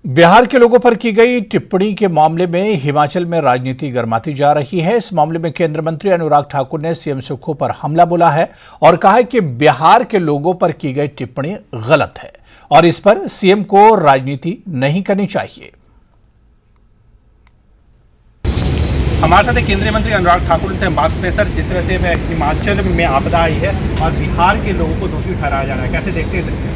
बिहार के लोगों पर की गई टिप्पणी के मामले में हिमाचल में राजनीति गर्माती जा रही है। इस मामले में केंद्रीय मंत्री अनुराग ठाकुर ने सीएम सुक्खू पर हमला बोला है और कहा है कि बिहार के लोगों पर की गई टिप्पणी गलत है और इस पर सीएम को राजनीति नहीं करनी चाहिए। हमारे साथ केंद्रीय मंत्री अनुराग ठाकुर से बात करते हैं। सर, जिस तरह से हिमाचल में आपदा आई है और बिहार के लोगों को दोषी ठहराया जा रहा है, कैसे देखते हैं?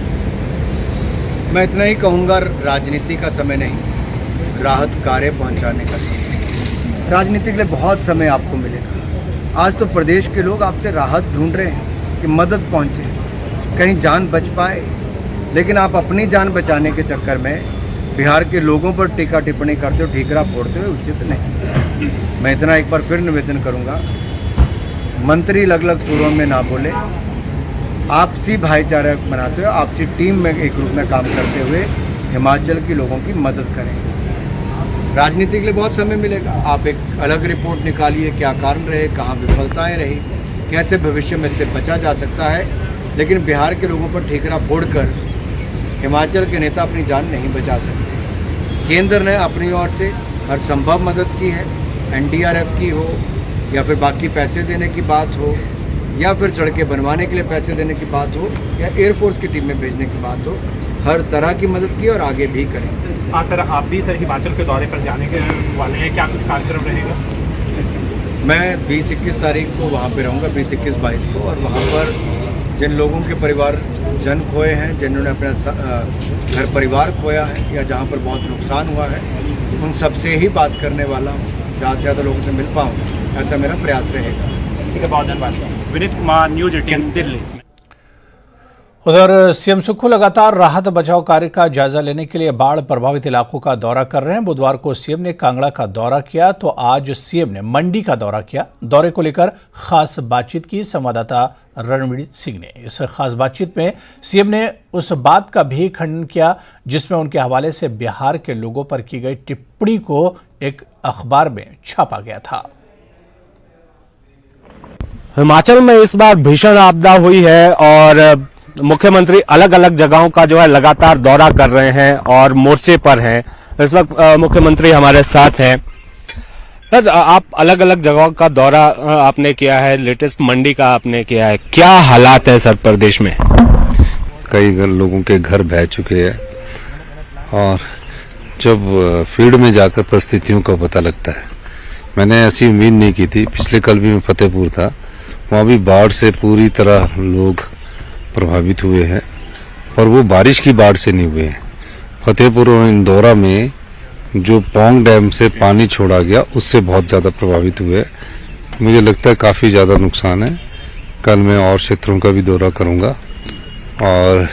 मैं इतना ही कहूँगा, राजनीति का समय नहीं, राहत कार्य पहुँचाने का समय। राजनीति के लिए बहुत समय आपको मिलेगा। आज तो प्रदेश के लोग आपसे राहत ढूंढ रहे हैं कि मदद पहुँचे, कहीं जान बच पाए, लेकिन आप अपनी जान बचाने के चक्कर में बिहार के लोगों पर टीका टिप्पणी करते हो, ठीकरा फोड़ते हुए उचित नहीं। मैं इतना एक बार फिर निवेदन करूँगा, मंत्री अलग अलग सुरों में ना बोले, आपसी भाईचारा बनाते हुए, आपसी टीम में एक रूप में काम करते हुए हिमाचल के लोगों की मदद करें। राजनीति के लिए बहुत समय मिलेगा। आप एक अलग रिपोर्ट निकालिए, क्या कारण रहे, कहाँ विफलताएं रही, कैसे भविष्य में इससे बचा जा सकता है। लेकिन बिहार के लोगों पर ठीकरा फोड़कर हिमाचल के नेता अपनी जान नहीं बचा सकते। केंद्र ने अपनी ओर से हर संभव मदद की है, NDRF की हो या फिर बाकी पैसे देने की बात हो या फिर सड़कें बनवाने के लिए पैसे देने की बात हो या एयरफोर्स की टीम में भेजने की बात हो, हर तरह की मदद की और आगे भी करें। हाँ सर, आप भी सर हिमाचल के दौरे पर जाने के वाले हैं, क्या कुछ कार्यक्रम रहेगा? मैं 20-21 तारीख को वहाँ पे रहूँगा, 20-21-22 को, और वहाँ पर जिन लोगों के परिवार जन खोए हैं, जिन्होंने अपना घर परिवार खोया है या जहाँ पर बहुत नुकसान हुआ है, उन सबसे ही बात करने वाला हूँ। ज़्यादा से ज़्यादा लोगों से मिल पाऊँ, ऐसा मेरा प्रयास रहेगा। ठीक है, बहुत धन्यवाद। विनीत कुमार, न्यूज़ 18 दिल्ली। उधर सीएम सुक्खू लगातार राहत बचाव कार्य का जायजा लेने के लिए बाढ़ प्रभावित इलाकों का दौरा कर रहे हैं। बुधवार को सीएम ने कांगड़ा का दौरा किया तो आज सीएम ने मंडी का दौरा किया। दौरे को लेकर खास बातचीत की संवाददाता रणवीर सिंह ने। इस खास बातचीत में सीएम ने उस बात का भी खंडन किया जिसमें उनके हवाले से बिहार के लोगों पर की गई टिप्पणी को एक अखबार में छापा गया था। हिमाचल में इस बार भीषण आपदा हुई है और मुख्यमंत्री अलग अलग जगहों का जो है लगातार दौरा कर रहे हैं और मोर्चे पर हैं। इस वक्त मुख्यमंत्री हमारे साथ हैं। सर, आप अलग अलग जगहों का दौरा आपने किया है, लेटेस्ट मंडी का आपने किया है, क्या हालात है सर प्रदेश में? कई लोगों के घर बह चुके हैं और जब फील्ड में जाकर परिस्थितियों का पता लगता है, मैंने ऐसी उम्मीद नहीं की थी। पिछले कल भी मैं फतेहपुर था, वहाँ भी बाढ़ से पूरी तरह लोग प्रभावित हुए हैं और वो बारिश की बाढ़ से नहीं हुए हैं। फतेहपुर और इंदौरा में जो पौंग डैम से पानी छोड़ा गया उससे बहुत ज़्यादा प्रभावित हुए। मुझे लगता है काफ़ी ज़्यादा नुकसान है। कल मैं और क्षेत्रों का भी दौरा करूँगा और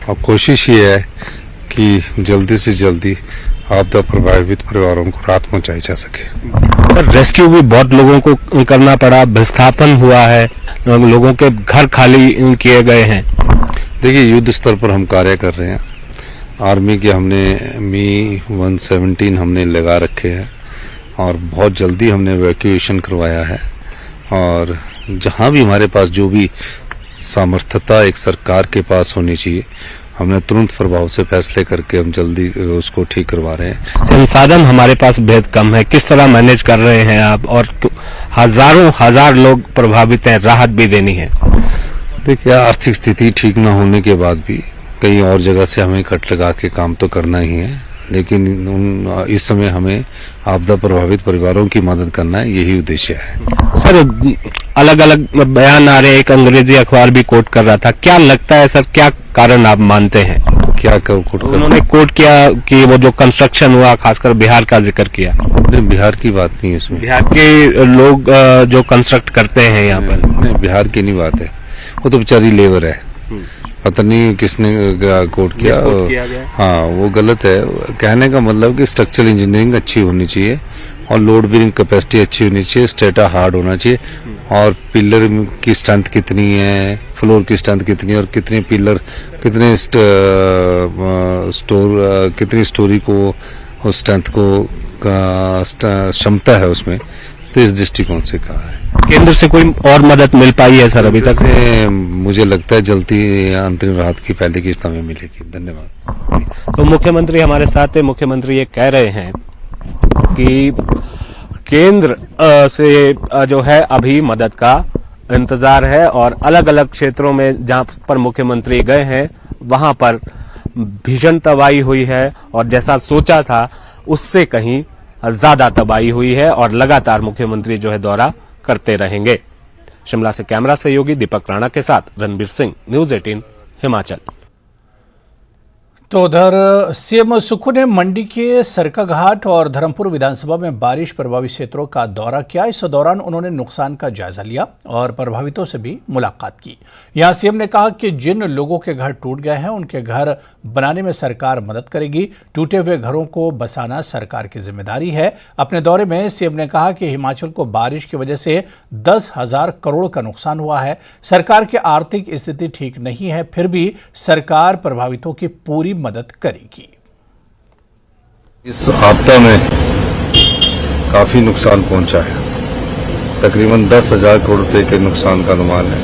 अब कोशिश ये है कि जल्दी से जल्दी आपदा प्रभावित परिवारों को राहत पहुँचाई जा सके। सर, रेस्क्यू भी बहुत लोगों को करना पड़ा, विस्थापन हुआ है, लोगों के घर खाली किए गए हैं। देखिए, युद्ध स्तर पर हम कार्य कर रहे हैं। आर्मी के हमने Mi-117 हमने लगा रखे हैं और बहुत जल्दी हमने इवैक्यूएशन करवाया है और जहां भी हमारे पास जो भी सामर्थ्यता एक सरकार के पास होनी चाहिए, हमने तुरंत प्रभाव से फैसले करके हम जल्दी उसको ठीक करवा रहे हैं। संसाधन हमारे पास बेहद कम है, किस तरह मैनेज कर रहे हैं आप? और हजार लोग प्रभावित हैं, राहत भी देनी है। देखिए, आर्थिक स्थिति ठीक न होने के बाद भी कहीं और जगह से हमें कट लगा के काम तो करना ही है, लेकिन इस समय हमें आपदा प्रभावित परिवारों की मदद करना है, यही उद्देश्य है। सर, अलग अलग बयान आ रहे हैं, एक अंग्रेजी अखबार भी कोट कर रहा था, क्या लगता है सर, क्या कारण आप मानते हैं? क्या कोट कर? उन्होंने कोट किया कि वो जो कंस्ट्रक्शन हुआ, खासकर बिहार का जिक्र किया। बिहार की बात नहीं है उसमें। बिहार के लोग जो कंस्ट्रक्ट करते हैं यहाँ पर, नहीं, बिहार की नहीं बात है, वो तो बेचारी लेबर है। पता नहीं किसने कोट किया। हाँ, वो गलत है। कहने का मतलब कि स्ट्रक्चरल इंजीनियरिंग अच्छी होनी चाहिए और लोड बेयरिंग कैपेसिटी अच्छी होनी चाहिए, स्टेटा हार्ड होना चाहिए और पिलर की स्ट्रेंथ कितनी है, फ्लोर की स्ट्रेंथ कितनी है और कितने पिलर, कितने कितनी स्टोरी को स्ट्रेंथ को क्षमता है उसमें, तो इस दृष्टिकोण से कहा है। केंद्र से कोई और मदद मिल पाई है सर अभी तक? मुझे लगता है जल्दी अंतरिम राहत की पहली किस्त हमें मिलेगी। धन्यवाद। तो मुख्यमंत्री हमारे साथ है। मुख्यमंत्री ये कह रहे हैं कि केंद्र से जो है अभी मदद का इंतजार है और अलग अलग क्षेत्रों में जहां पर मुख्यमंत्री गए हैं वहां पर भीषण तबाही हुई है और जैसा सोचा था उससे कहीं ज्यादा तबाही हुई है और लगातार मुख्यमंत्री जो है दौरा करते रहेंगे। शिमला से कैमरा सहयोगी दीपक राणा के साथ रणबीर सिंह, न्यूज 18 हिमाचल। तो उधर सीएम सुक्खू ने मंडी के सरकाघाट और धर्मपुर विधानसभा में बारिश प्रभावित क्षेत्रों का दौरा किया। इस दौरान उन्होंने नुकसान का जायजा लिया और प्रभावितों से भी मुलाकात की। यहां सीएम ने कहा कि जिन लोगों के घर टूट गए हैं उनके घर बनाने में सरकार मदद करेगी। टूटे हुए घरों को बसाना सरकार की जिम्मेदारी है। अपने दौरे में सीएम ने कहा कि हिमाचल को बारिश की वजह से 10,000 करोड़ का नुकसान हुआ है। सरकार की आर्थिक स्थिति ठीक नहीं है, फिर भी सरकार प्रभावितों की पूरी मदद करेगी। इस आपदा में काफी नुकसान पहुंचा है। तकरीबन 10,000 करोड़ रुपए के नुकसान का अनुमान है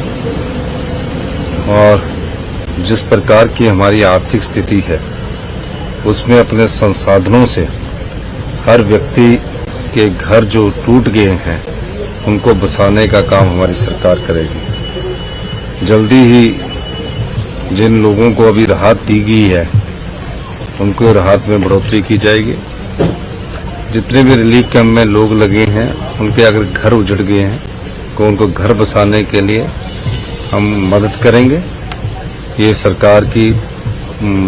और जिस प्रकार की हमारी आर्थिक स्थिति है उसमें अपने संसाधनों से हर व्यक्ति के घर जो टूट गए हैं उनको बसाने का काम हमारी सरकार करेगी। जल्दी ही जिन लोगों को अभी राहत दी गई है उनको राहत में बढ़ोतरी की जाएगी। जितने भी रिलीफ कैंप में लोग लगे हैं उनके अगर घर उजड़ गए हैं तो उनको घर बसाने के लिए हम मदद करेंगे। ये सरकार की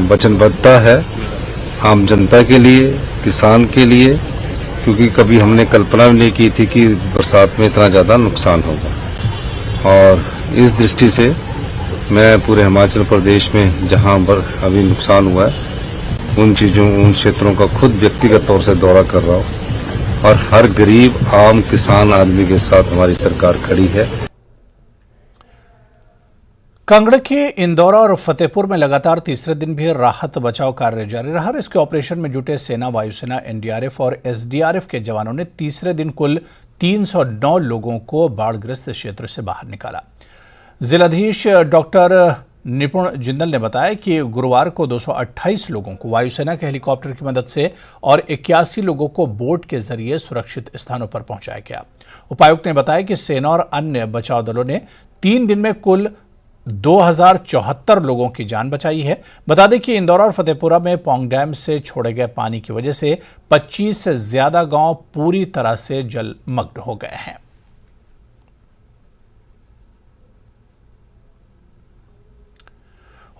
वचनबद्धता है आम जनता के लिए, किसान के लिए, क्योंकि कभी हमने कल्पना भी नहीं की थी कि बरसात में इतना ज़्यादा नुकसान होगा। और इस दृष्टि से मैं पूरे हिमाचल प्रदेश में जहां पर अभी नुकसान हुआ है उन क्षेत्रों का खुद व्यक्तिगत तौर से दौरा कर रहा हूं और हर गरीब आम किसान आदमी के साथ हमारी सरकार खड़ी है। कांगड़ा के इंदौरा और फतेहपुर में लगातार तीसरे दिन भी राहत बचाव कार्य जारी रहा। इसके ऑपरेशन में जुटे सेना, वायुसेना, एनडीआरएफ और एसडीआरएफ के जवानों ने तीसरे दिन कुल 309 लोगों को बाढ़ग्रस्त क्षेत्र से बाहर निकाला। जिलाधीश डॉक्टर निपुण जिंदल ने बताया कि गुरुवार को 228 लोगों को वायुसेना के हेलीकॉप्टर की मदद से और 81 लोगों को बोट के जरिए सुरक्षित स्थानों पर पहुंचाया गया। उपायुक्त ने बताया कि सेना और अन्य बचाव दलों ने 3 दिन में कुल 2074 लोगों की जान बचाई है। बता दें कि इंदौर और फतेहपुरा में पौंग डैम से छोड़े गए पानी की वजह से 25 से ज्यादा गांव पूरी तरह से जलमग्न हो गए हैं।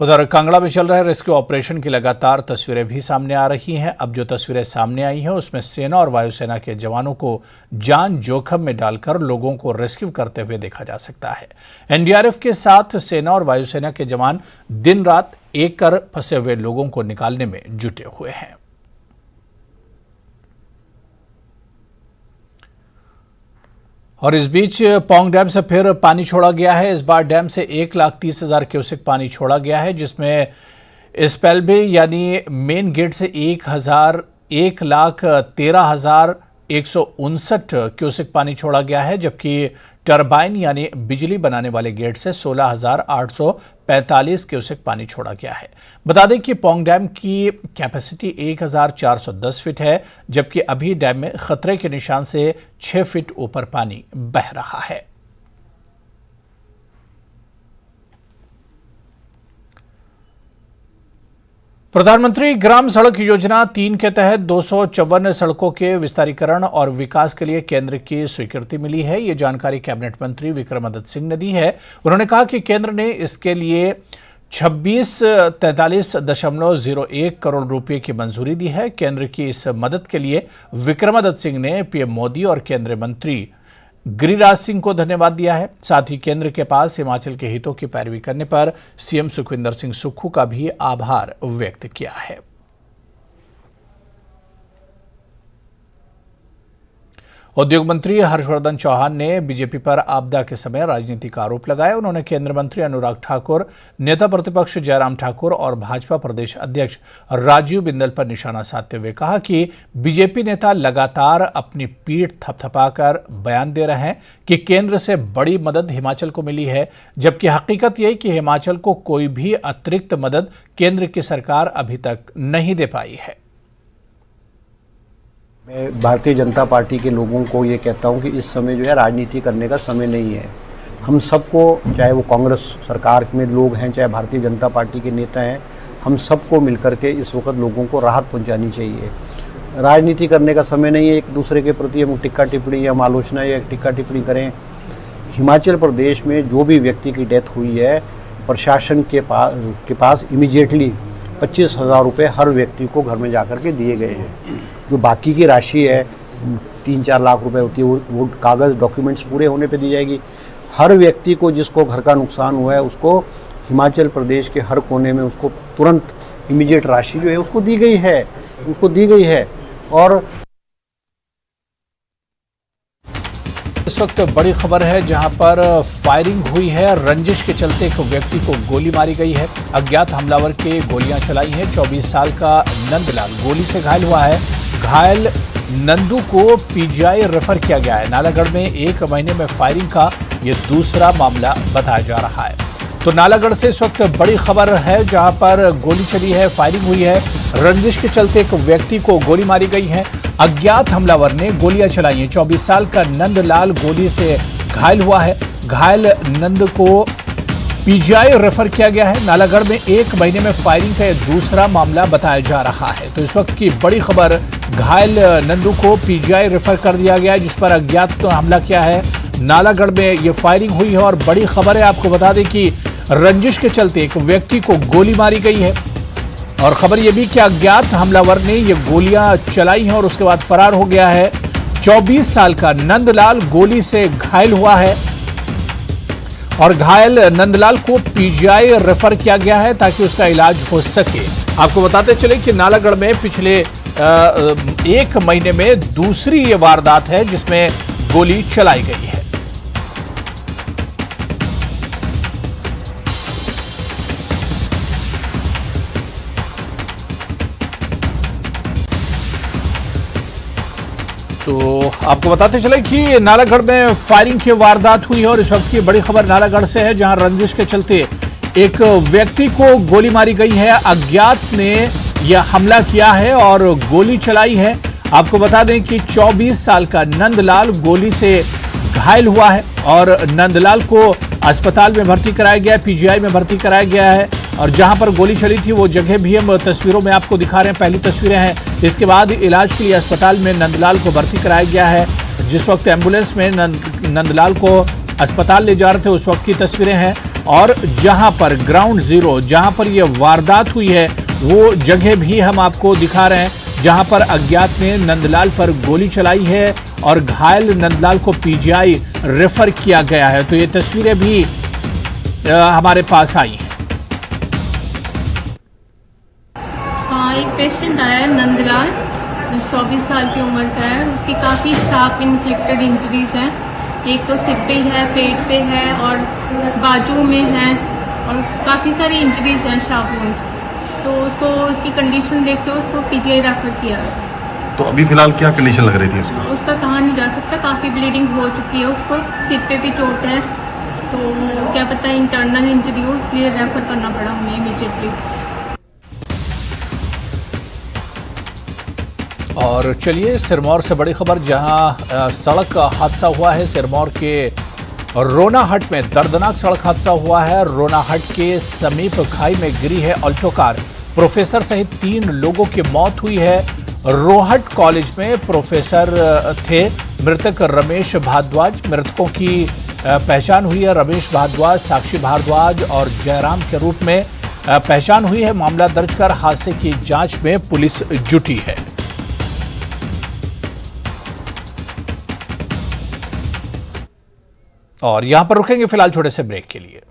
उधर कांगड़ा में चल रहे रेस्क्यू ऑपरेशन की लगातार तस्वीरें भी सामने आ रही हैं। अब जो तस्वीरें सामने आई हैं उसमें सेना और वायुसेना के जवानों को जान जोखिम में डालकर लोगों को रेस्क्यू करते हुए देखा जा सकता है। एनडीआरएफ के साथ सेना और वायुसेना के जवान दिन रात एक कर फंसे हुए लोगों को निकालने में जुटे हुए हैं। और इस बीच पौंग डैम से फिर पानी छोड़ा गया है। इस बार डैम से 1,30,000 क्यूसेक पानी छोड़ा गया है, जिसमें स्पेल्बे यानी मेन गेट से 1,13,159 क्यूसेक पानी छोड़ा गया है, जबकि टरबाइन यानी बिजली बनाने वाले गेट से 16,845 क्यूसेक पानी छोड़ा गया है। बता दें कि पौंग डैम की कैपेसिटी 1,410 फीट है, जबकि अभी डैम में खतरे के निशान से 6 फीट ऊपर पानी बह रहा है। प्रधानमंत्री ग्राम सड़क योजना 3 के तहत 254 सड़कों के विस्तारीकरण और विकास के लिए केंद्र की स्वीकृति मिली है। ये जानकारी कैबिनेट मंत्री विक्रमादित्य सिंह ने दी है। उन्होंने कहा कि केंद्र ने इसके लिए 2643.01 करोड़ रुपए की मंजूरी दी है। केंद्र की इस मदद के लिए विक्रमादित्य सिंह ने पीएम मोदी और केंद्रीय मंत्री गिरिराज सिंह को धन्यवाद दिया है। साथ ही केंद्र के पास हिमाचल के हितों की पैरवी करने पर सीएम सुखविंदर सिंह सुक्खू का भी आभार व्यक्त किया है। उद्योग मंत्री हर्षवर्धन चौहान ने बीजेपी पर आपदा के समय राजनीति का आरोप लगाया। उन्होंने केंद्रीय मंत्री अनुराग ठाकुर, नेता प्रतिपक्ष जयराम ठाकुर और भाजपा प्रदेश अध्यक्ष राजीव बिंदल पर निशाना साधते हुए कहा कि बीजेपी नेता लगातार अपनी पीठ थपथपाकर बयान दे रहे हैं कि केंद्र से बड़ी मदद हिमाचल को मिली है, जबकि हकीकत यही कि हिमाचल को कोई भी अतिरिक्त मदद केंद्र की सरकार अभी तक नहीं दे पाई है। मैं भारतीय जनता पार्टी के लोगों को ये कहता हूँ कि इस समय जो है राजनीति करने का समय नहीं है। हम सबको, चाहे वो कांग्रेस सरकार में लोग हैं, चाहे भारतीय जनता पार्टी के नेता हैं, हम सबको मिलकर के इस वक्त लोगों को राहत पहुंचानी चाहिए। राजनीति करने का समय नहीं है। एक दूसरे के प्रति हम टिक्का टिप्पणी या आलोचना या टिक्का टिप्पणी करें। हिमाचल प्रदेश में जो भी व्यक्ति की डेथ हुई है, प्रशासन के पास इमीडिएटली 25,000 रुपये हर व्यक्ति को घर में जाकर के दिए गए हैं। जो बाकी की राशि है 3-4 लाख रुपए होती है, वो कागज़ डॉक्यूमेंट्स पूरे होने पे दी जाएगी। हर व्यक्ति को जिसको घर का नुकसान हुआ है उसको हिमाचल प्रदेश के हर कोने में उसको तुरंत इमीडिएट राशि जो है उसको दी गई है। और इस वक्त बड़ी खबर है जहां पर फायरिंग हुई है। रंजिश के चलते एक व्यक्ति को गोली मारी गई है। अज्ञात हमलावर के गोलियां चलाई हैं। 24 साल का नंदलाल गोली से घायल हुआ है। घायल नंदू को पीजीआई रेफर किया गया है। नालागढ़ में 1 महीने में फायरिंग का ये दूसरा मामला बताया जा रहा है। तो नालागढ़ से इस वक्त बड़ी खबर है जहां पर गोली चली है, फायरिंग हुई है। रंजिश के चलते एक व्यक्ति को गोली मारी गई है। अज्ञात हमलावर ने गोलियां चलाई हैं। 24 साल का नंदलाल गोली से घायल हुआ है। घायल नंद को पीजीआई रेफर किया गया है। नालागढ़ में 1 महीने में फायरिंग का यह दूसरा मामला बताया जा रहा है। तो इस वक्त की बड़ी खबर, घायल नंदू को पीजीआई रेफर कर दिया गया है, जिस पर अज्ञात हमला किया है। नालागढ़ में ये फायरिंग हुई है और बड़ी खबर है, आपको बता दें कि रंजिश के चलते एक व्यक्ति को गोली मारी गई है। और खबर यह भी कि अज्ञात हमलावर ने ये गोलियां चलाई हैं और उसके बाद फरार हो गया है। 24 साल का नंदलाल गोली से घायल हुआ है और घायल नंदलाल को पीजीआई रेफर किया गया है ताकि उसका इलाज हो सके। आपको बताते चले कि नालागढ़ में पिछले 1 महीने में दूसरी ये वारदात है जिसमें गोली चलाई गई है। तो आपको बताते चले कि नालागढ़ में फायरिंग की वारदात हुई है और इस वक्त की बड़ी खबर नालागढ़ से है, जहां रंजिश के चलते एक व्यक्ति को गोली मारी गई है। अज्ञात ने यह हमला किया है और गोली चलाई है। आपको बता दें कि 24 साल का नंदलाल गोली से घायल हुआ है और नंदलाल को अस्पताल में भर्ती कराया गया है, पीजीआई में भर्ती कराया गया है। और जहां पर गोली चली थी वो जगह भी हम तस्वीरों में आपको दिखा रहे हैं, पहली तस्वीरें हैं। इसके बाद इलाज के लिए अस्पताल में नंदलाल को भर्ती कराया गया है। जिस वक्त एम्बुलेंस में नंदलाल को अस्पताल ले जा रहे थे उस वक्त की तस्वीरें हैं। और जहां पर ग्राउंड जीरो, जहां पर यह वारदात हुई है, वो जगह भी हम आपको दिखा रहे हैं, जहां पर अज्ञात ने नंदलाल पर गोली चलाई है और घायल नंदलाल को पीजीआई रेफर किया गया है। तो ये तस्वीरें भी हमारे पास आई हैं। हाँ, एक पेशेंट आया है नंदलाल, 24 साल की उम्र का है। उसकी काफ़ी शार्प इन्फ्लिक्टेड इंजरीज हैं। एक तो सिर पे है, पेट पे है और बाजू में है और काफ़ी सारी इंजरीज हैं, शार्प वुंड। तो उसको उसकी कंडीशन देख के उसको पीजीआई रेफर किया। तो अभी फिलहाल क्या कंडीशन लग रही थी उसको? उसका कहा नहीं जा सकता, काफ़ी ब्लीडिंग हो चुकी है उसको, सिर पे भी चोट है। तो क्या पता इंटरनल इंजरी हो, इसलिए रेफर करना पड़ा हमें इमीडिएटली। और चलिए सिरमौर से बड़ी खबर, जहां सड़क हादसा हुआ है। सिरमौर के रोनाहट में दर्दनाक सड़क हादसा हुआ है। रोनाहट के समीप खाई में गिरी है ऑल्टो कार। प्रोफेसर सहित 3 लोगों की मौत हुई है। रोहट कॉलेज में प्रोफेसर थे। मृतक रमेश भारद्वाज। मृतकों की पहचान हुई है रमेश भारद्वाज, साक्षी भारद्वाज और जयराम के रूप में पहचान हुई है। मामला दर्ज कर हादसे की जांच में पुलिस जुटी है। और यहां पर रुकेंगे फिलहाल छोटे से ब्रेक के लिए।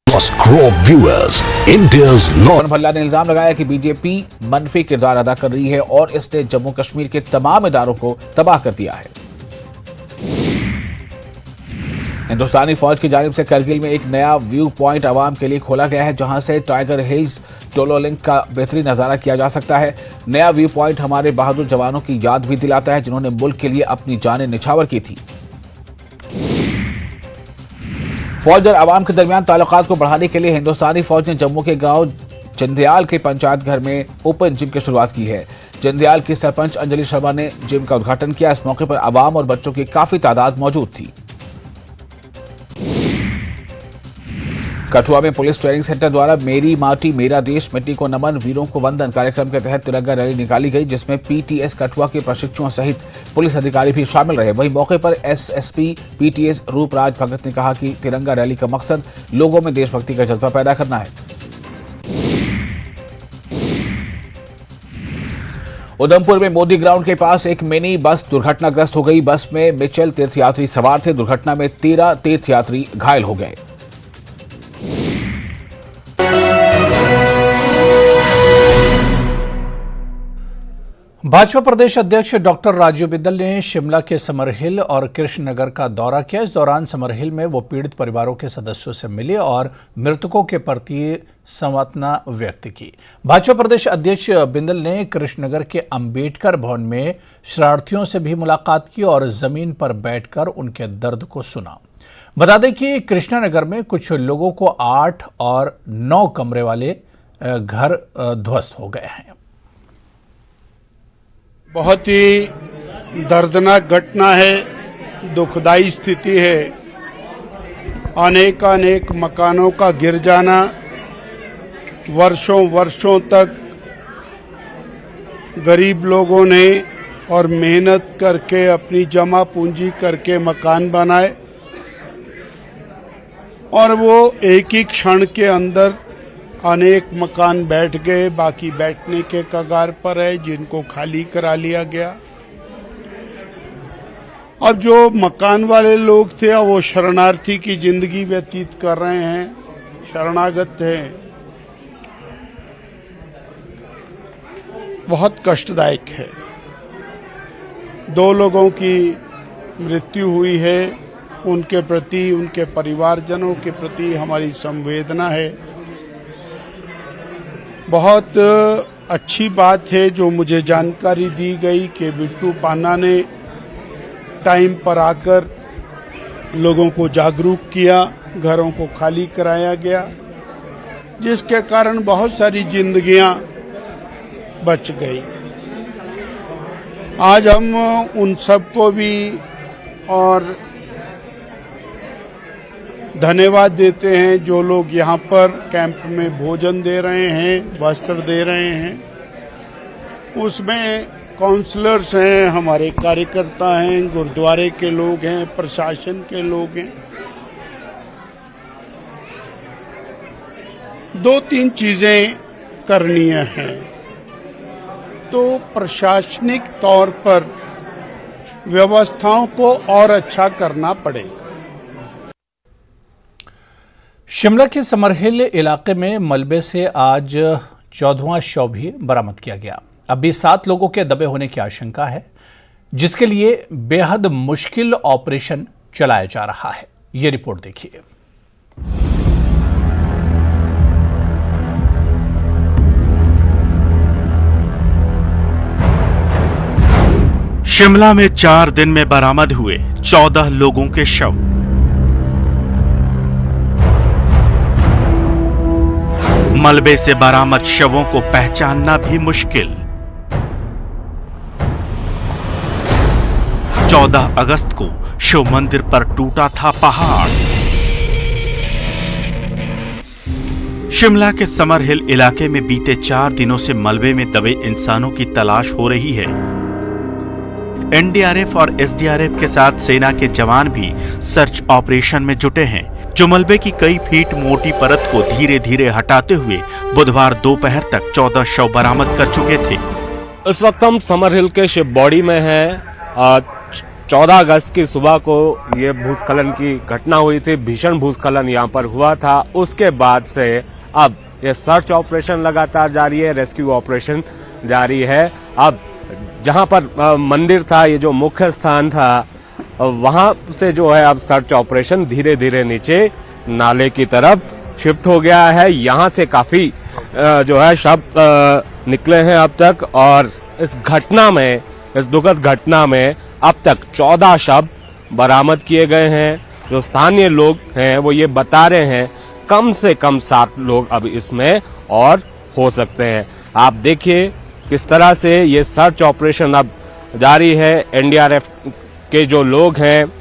was Grove Viewers, India's पवन भल्ला ने इल्जाम लगाया कि बीजेपी मनफी किरदार अदा कर रही है और इसने जम्मू कश्मीर के तमाम इदारों को तबाह कर दिया है। हिंदुस्तानी फौज की जानिब से करगिल में एक नया व्यू पॉइंट आवाम के लिए खोला गया है, जहां से टाइगर हिल्स टोलो लिंक का बेहतरीन नजारा किया जा सकता है। नया व्यू पॉइंट हमारे बहादुर जवानों की याद भी दिलाता है, जिन्होंने मुल्क के लिए अपनी जानें निछावर की थी। फौज और आवाम के दरमियान ताल्लुकात को बढ़ाने के लिए हिंदुस्तानी फौज ने जम्मू के गांव जंदियाल के पंचायत घर में ओपन जिम की शुरुआत की है। जंदियाल की सरपंच अंजलि शर्मा ने जिम का उद्घाटन किया। इस मौके पर आवाम और बच्चों की काफी तादाद मौजूद थी। कठुआ में पुलिस ट्रेनिंग सेंटर द्वारा मेरी माटी मेरा देश मिट्टी को नमन वीरों को वंदन कार्यक्रम के तहत तिरंगा रैली निकाली गई, जिसमें पीटीएस कठुआ के प्रशिक्षुओं सहित पुलिस अधिकारी भी शामिल रहे। वहीं मौके पर एसएसपी पीटीएस रूपराज भगत ने कहा कि तिरंगा रैली का मकसद लोगों में देशभक्ति का जज्बा पैदा करना है। उधमपुर में मोदी ग्राउंड के पास एक मिनी बस दुर्घटनाग्रस्त हो गई। बस में मिचल तीर्थयात्री सवार थे। दुर्घटना में 13 तीर्थयात्री घायल हो गए। भाजपा प्रदेश अध्यक्ष डॉक्टर राजू बिंदल ने शिमला के समर हिल और कृष्णनगर का दौरा किया। इस दौरान समर हिल में वो पीड़ित परिवारों के सदस्यों से मिले और मृतकों के प्रति संवेदना व्यक्त की। भाजपा प्रदेश अध्यक्ष बिंदल ने कृष्णनगर के अंबेडकर भवन में शरणार्थियों से भी मुलाकात की और जमीन पर बैठकर उनके दर्द को सुना। बता दें कि कृष्णनगर में कुछ लोगों को 8 और 9 कमरे वाले घर ध्वस्त हो गए हैं। बहुत ही दर्दनाक घटना है, दुखदाई स्थिति है। अनेक मकानों का गिर जाना, वर्षों तक गरीब लोगों ने और मेहनत करके अपनी जमा पूंजी करके मकान बनाए और वो एक ही क्षण के अंदर अनेक मकान बैठ गए, बाकी बैठने के कगार पर है, जिनको खाली करा लिया गया। अब जो मकान वाले लोग थे वो शरणार्थी की जिंदगी व्यतीत कर रहे हैं, शरणागत हैं। बहुत कष्टदायक है। 2 लोगों की मृत्यु हुई है। उनके प्रति, उनके परिवारजनों के प्रति हमारी संवेदना है। बहुत अच्छी बात है जो मुझे जानकारी दी गई कि बिट्टू पाना ने टाइम पर आकर लोगों को जागरूक किया, घरों को खाली कराया गया, जिसके कारण बहुत सारी जिंदगियां बच गई। आज हम उन सबको भी और धन्यवाद देते हैं जो लोग यहाँ पर कैंप में भोजन दे रहे हैं, वस्त्र दे रहे हैं। उसमें काउंसलर्स हैं, हमारे कार्यकर्ता हैं, गुरुद्वारे के लोग हैं, प्रशासन के लोग हैं। 2-3 चीजें करनीय हैं। तो प्रशासनिक तौर पर व्यवस्थाओं को और अच्छा करना पड़ेगा। शिमला के समरहिल इलाके में मलबे से आज 14वां शव भी बरामद किया गया। अभी 7 लोगों के दबे होने की आशंका है, जिसके लिए बेहद मुश्किल ऑपरेशन चलाया जा रहा है। ये रिपोर्ट देखिए। शिमला में 4 दिन में बरामद हुए 14 लोगों के शव। मलबे से बरामद शवों को पहचानना भी मुश्किल। 14 अगस्त को शिव मंदिर पर टूटा था पहाड़। शिमला के समर हिल इलाके में बीते 4 दिनों से मलबे में दबे इंसानों की तलाश हो रही है। एनडीआरएफ और एसडीआरएफ के साथ सेना के जवान भी सर्च ऑपरेशन में जुटे हैं, जो मलबे की कई फीट मोटी परत को धीरे धीरे हटाते हुए बुधवार दोपहर तक 14 शव बरामद कर चुके थे। इस वक्त हम समर हिल के शिव बॉडी में हैं। 14 अगस्त की सुबह को ये भूस्खलन की घटना हुई थी, भीषण भूस्खलन यहाँ पर हुआ था। उसके बाद से अब ये सर्च ऑपरेशन लगातार जारी है, रेस्क्यू ऑपरेशन जारी है। अब जहां पर मंदिर था, ये जो मुख्य स्थान था, वहां से जो है अब सर्च ऑपरेशन धीरे धीरे नीचे नाले की तरफ शिफ्ट हो गया है। यहां से काफी जो है शव निकले हैं अब तक, और इस घटना में, इस दुखद घटना में अब तक 14 शव बरामद किए गए हैं। जो स्थानीय लोग हैं वो ये बता रहे हैं कम से कम 7 लोग अब इसमें और हो सकते हैं। आप देखिए किस तरह से ये सर्च ऑपरेशन अब जारी है। एनडीआरएफ के जो लोग हैं,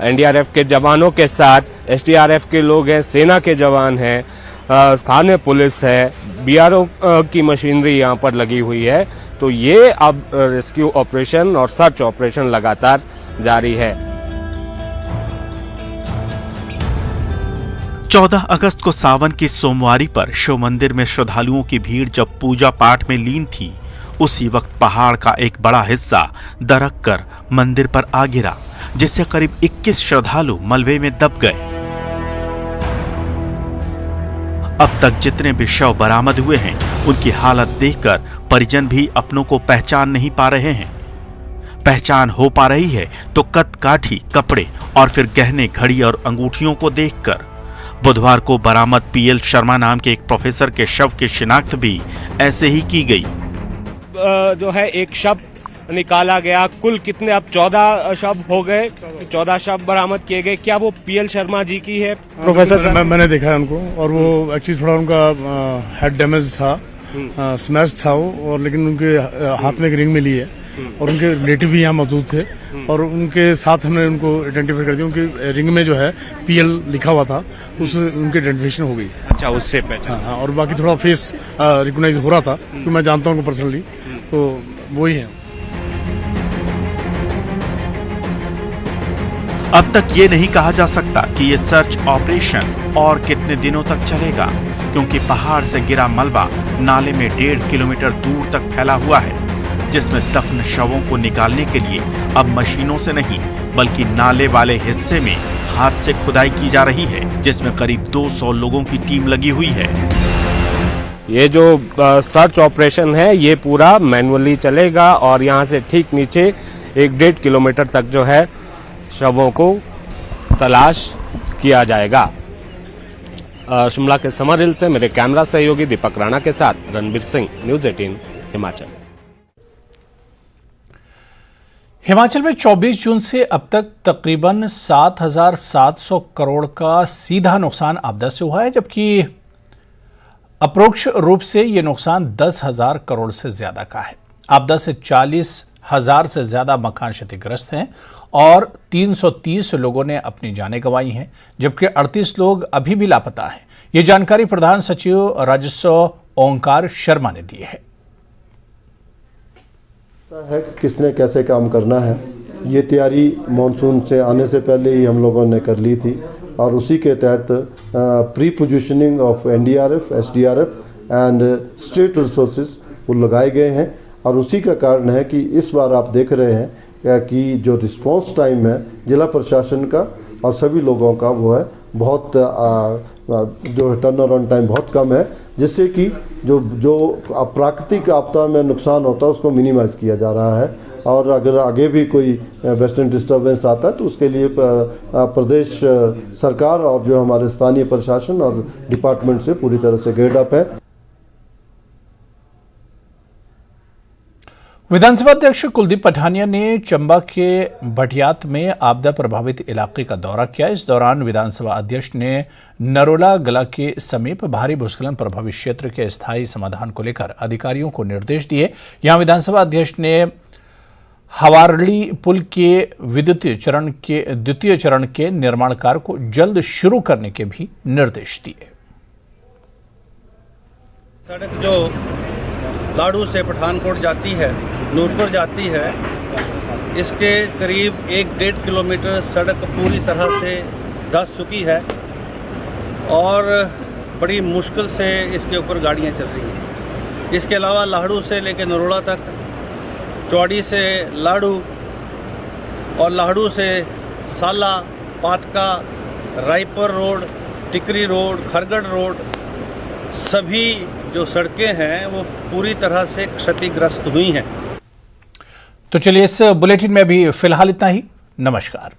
एनडीआरएफ के जवानों के साथ एसडीआरएफ के लोग हैं, सेना के जवान हैं, स्थानीय पुलिस है, बीआरओ की मशीनरी यहाँ पर लगी हुई है। तो ये अब रेस्क्यू ऑपरेशन और सर्च ऑपरेशन लगातार जारी है। 14 अगस्त को सावन की सोमवारी पर शिव मंदिर में श्रद्धालुओं की भीड़ जब पूजा पाठ में लीन थी, उसी वक्त पहाड़ का एक बड़ा हिस्सा दरक कर मंदिर पर आ गिरा, जिससे करीब 21 श्रद्धालु मलबे में दब गए। अब तक जितने भी शव बरामद हुए हैं, उनकी हालत देखकर परिजन भी अपनों को पहचान नहीं पा रहे हैं। पहचान हो पा रही है तो कद काठी, कपड़े और फिर गहने, घड़ी और अंगूठियों को देखकर। बुधवार को बरामद पीएल शर्मा नाम के एक प्रोफेसर के शव की शिनाख्त भी ऐसे ही की गई। जो है एक शव निकाला गया। कुल कितने अब 14 शव हो गए, 14 शव बरामद किए गए। क्या वो पीएल शर्मा जी की है प्रोफेसर? मैंने देखा है उनको, और वो एक्चुअली थोड़ा उनका हेड डैमेज था, स्मैश था वो, और लेकिन उनके हाथ में एक रिंग मिली है, और उनके रिलेटिव भी यहाँ मौजूद थे, और उनके साथ हमने उनको आइडेंटिफाई कर दिया। उनकी रिंग में जो है पीएल लिखा हुआ था, तो उससे उनकी आइडेंटिफिकेशन हो गई। अच्छा, उससे पहचान। हाँ, और बाकी थोड़ा फेस रिकॉग्नाइज हो रहा था, क्योंकि मैं जानता हूँ उनको पर्सनली, तो वही है। अब तक ये नहीं कहा जा सकता कि ये सर्च ऑपरेशन और कितने दिनों तक चलेगा, क्योंकि पहाड़ से गिरा मलबा नाले में 1.5 किलोमीटर दूर तक फैला हुआ है, जिसमें दफन शवों को निकालने के लिए अब मशीनों से नहीं बल्कि नाले वाले हिस्से में हाथ से खुदाई की जा रही है, जिसमें करीब 200 लोगों की टीम लगी हुई है। ये जो सर्च ऑपरेशन है ये पूरा मैनुअली चलेगा, और यहाँ से ठीक नीचे 1.5 किलोमीटर तक जो है शवों को तलाश किया जाएगा। शिमला के समर हिल से मेरे कैमरा सहयोगी दीपक राणा के साथ रणबीर सिंह, न्यूज़ 18 हिमाचल। हिमाचल में 24 जून से अब तक तकरीबन 7,700 करोड़ का सीधा नुकसान आपदा से हुआ है, जबकि अप्रोक्ष रूप से ये नुकसान 10,000 करोड़ से ज्यादा का है। आपदा से 40,000 से ज्यादा मकान क्षतिग्रस्त हैं और 330 लोगों ने अपनी जानें गंवाई हैं, जबकि 38 लोग अभी भी लापता हैं। ये जानकारी प्रधान सचिव राजस्व ओंकार शर्मा ने दी है। किसने कैसे काम करना है, ये तैयारी मॉनसून से आने से पहले ही हम लोगों ने कर ली थी, और उसी के तहत pre positioning of NDRF, SDRF and state resources वो लगाए गए हैं। और उसी का कारण है कि इस बार आप देख रहे हैं कि जो रिस्पांस टाइम है जिला प्रशासन का और सभी लोगों का वो है बहुत जो टर्न अराउंड टाइम बहुत कम है, जिससे कि जो प्राकृतिक आपदा में नुकसान होता है उसको मिनिमाइज़ किया जा रहा है। और अगर आगे भी कोई वेस्टर्न डिस्टर्बेंस आता है तो उसके लिए प्रदेश सरकार और जो हमारे स्थानीय प्रशासन और डिपार्टमेंट से पूरी तरह से गेड अप है। विधानसभा अध्यक्ष कुलदीप पठानिया ने चंबा के भटियात में आपदा प्रभावित इलाके का दौरा किया। इस दौरान विधानसभा अध्यक्ष ने नरोला गला के समीप भारी भूस्खलन प्रभावित क्षेत्र के स्थायी समाधान को लेकर अधिकारियों को निर्देश दिए। यहां विधानसभा अध्यक्ष ने हवारली पुल के द्वितीय चरण के निर्माण कार्य को जल्द शुरू करने के भी निर्देश दिए। सड़क जो लाड़ू से पठानकोट जाती है, नूरपुर जाती है, इसके करीब 1-1.5 किलोमीटर सड़क पूरी तरह से धंस चुकी है और बड़ी मुश्किल से इसके ऊपर गाड़ियां चल रही हैं। इसके अलावा लाड़ू से लेकर नरोला तक, चौड़ी से लाड़ू, और लाहड़ू से साला, पातका, रायपुर रोड, टिकरी रोड, खरगढ़ रोड, सभी जो सड़कें हैं वो पूरी तरह से क्षतिग्रस्त हुई हैं। तो चलिए इस बुलेटिन में अभी फिलहाल इतना ही। नमस्कार।